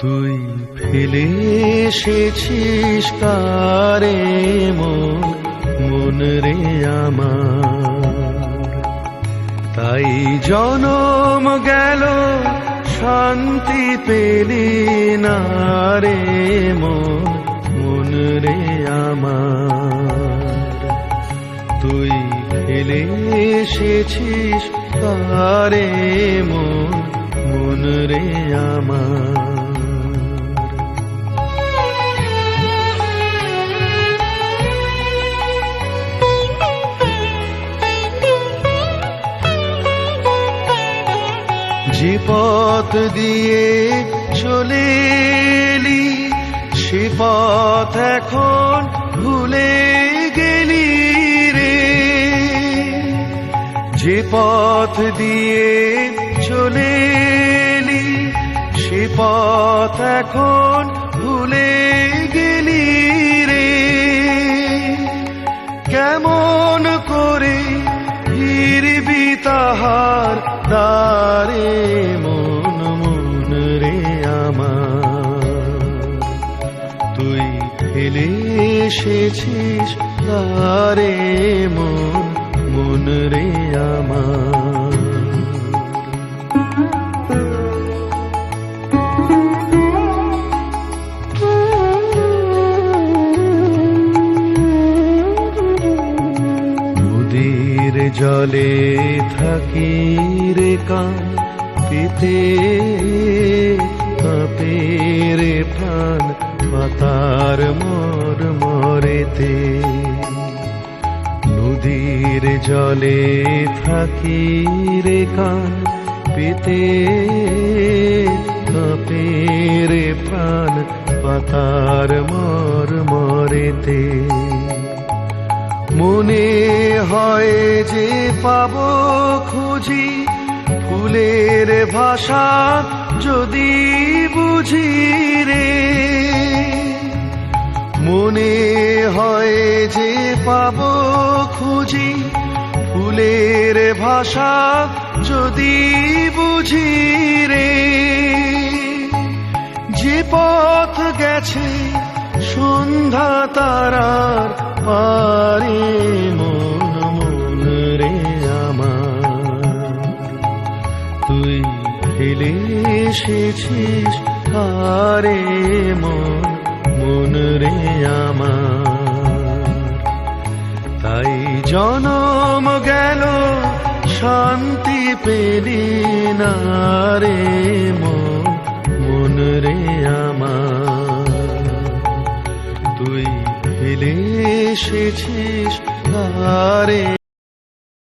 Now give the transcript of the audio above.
তুই ফেলে এসেছিস কারে মন রে আমার, তাই জনম গেল শান্তি পেলি না রে মন রে আমার। তুই ফেলে এসেছিস কারে মন রে আমার। যে পথ দিয়ে চলে এলি সে পথ এখন ভুলে গেলি রে। যে পথ দিয়ে চলে এলি সে পথ এখন ভুলে গেলি রে। কেমন করে ফিরবি তাহার দ্বারে মন রে আমার। তুই ফেলে এসেছিস দ্বারে মন রে আমার। নদীর জলে থাকি রে কান পেতে কাঁপে রে প্রাণ পাতার মরেতে। নদীর জলে থাকি রে কান পেতে কাঁপে রে প্রাণ পাতার মরেতে। মনে হয় যে পাবো খুঁজি ফুলের ভাষা যদি বুঝি রে। মনে হয় যে পাবো খুঁজি ফুলের ভাষা যদি বুঝি রে। যে পথ গেছে সন্ধ্যা তারার পারে মন রে আমার। তুই ফেলে এসেছিস কারে মন রে আমার। তাই জনম গেল শান্তি পেলি না রে মন রে আমার। তুই ফেলে এসেছিস কারে